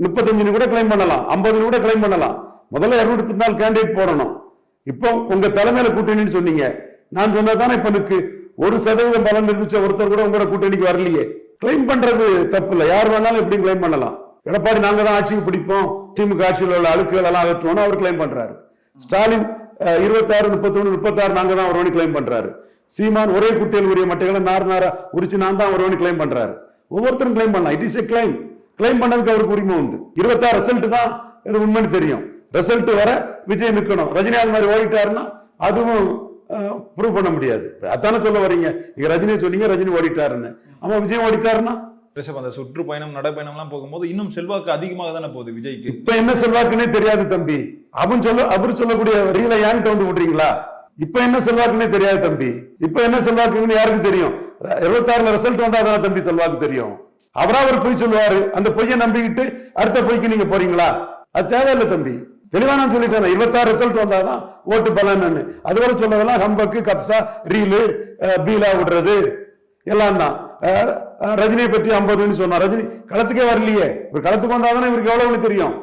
35 கூட கிளைம் பண்ணலாம், 50 கூட கிளைம் பண்ணலாம். முதல்ல 214 கேண்டிடேட் போடணும். இப்போ உங்க தலைமையில கூட்டணின்னு சொன்னீங்க, நான் சொன்னதானே இப்ப எனக்கு 1% பலன் நிரூபிச்ச ஒருத்தர் கூட உங்களோட கூட்டணிக்கு வரலையே. கிளைம் பண்றது தப்பு இல்லை, யார் வேணாலும் எப்படி கிளைம் பண்ணலாம். எடப்பாடி நாங்க தான் ஆட்சிக்கு பிடிப்போம், திமுக ஆட்சியில் உள்ள அழுக்குகள் எல்லாம் அகற்றுவோம் அவர் கிளைம் பண்றாரு. ஸ்டாலின் 26, 31, 36 நாங்க தான் வருவோம் கிளைம் பண்றாரு. சீமான் ஒரே குட்டியில் உரிய மட்டைகளை நாரா உரிச்சு நான் தான் வருவோம் கிளைம் பண்றாரு. ஒவ்வொருத்தரும் கிளைம் பண்ணலாம். It is a claim. Claim பண்ணதுக்கு அவருக்கு உரிமை உண்டு. 26 ரிசல்ட் தான் இது உண்மைன்னு தெரியும். ரிசல்ட் வர விஜய் நிற்கணும். ரஜினிகாந்த் மாதிரி ஓடிட்டாருன்னா அதுவும் ப்ரூவ் பண்ண முடியாது. அதானே சொல்ல வரீங்க. நீங்க ரஜினியை சொன்னீங்க, ரஜினி ஓடிட்டாருன்னு. ஆமா, விஜய் ஓடிட்டாருன்னா அந்த சுற்றுப்பயணம் நடைப்பயணம் எல்லாம் போகும்போது இன்னும் செல்வாக்கு அதிகமாக தானே போகுது விஜய்க்கு. இப்ப என்ன செல்வாக்குன்னே தெரியாது தம்பி. அவர் சொல்லக்கூடிய ரீலை ஏன்ட்டு வந்து விடுறீங்களா? இப்ப என்ன செல்வாக்குன்னே தெரியாது தம்பி. இப்ப என்ன செல்வாக்குன்னு யாருக்கு தெரியும்? 26 ரிசல்ட் வந்தா அதான் தம்பி செல்வாக்கு தெரியும். அவரா ஒரு பொய் சொல்லுவாரு, அந்த பொய்யை நம்பிக்கிட்டு அடுத்த பொய்க்கு நீங்க போறீங்களா? அது தேவையில்லை தம்பி. தெளிவா நான் சொல்லிட்டேன், 26 ரிசல்ட் வந்தாதான் ஓட்டு பலன்னு. அதுவரை சொன்னதெல்லாம் ஹம்பக்கு, கப்சா, ரீலு, பீலா விடுறது எல்லாம் தான். ரஜினியை பற்றி 50ன்னு சொன்னா, ரஜினி களத்துக்கே வரலையே. இவர் களத்துக்கு வந்தாதானே இவருக்கு எவ்வளவு தெரியும்.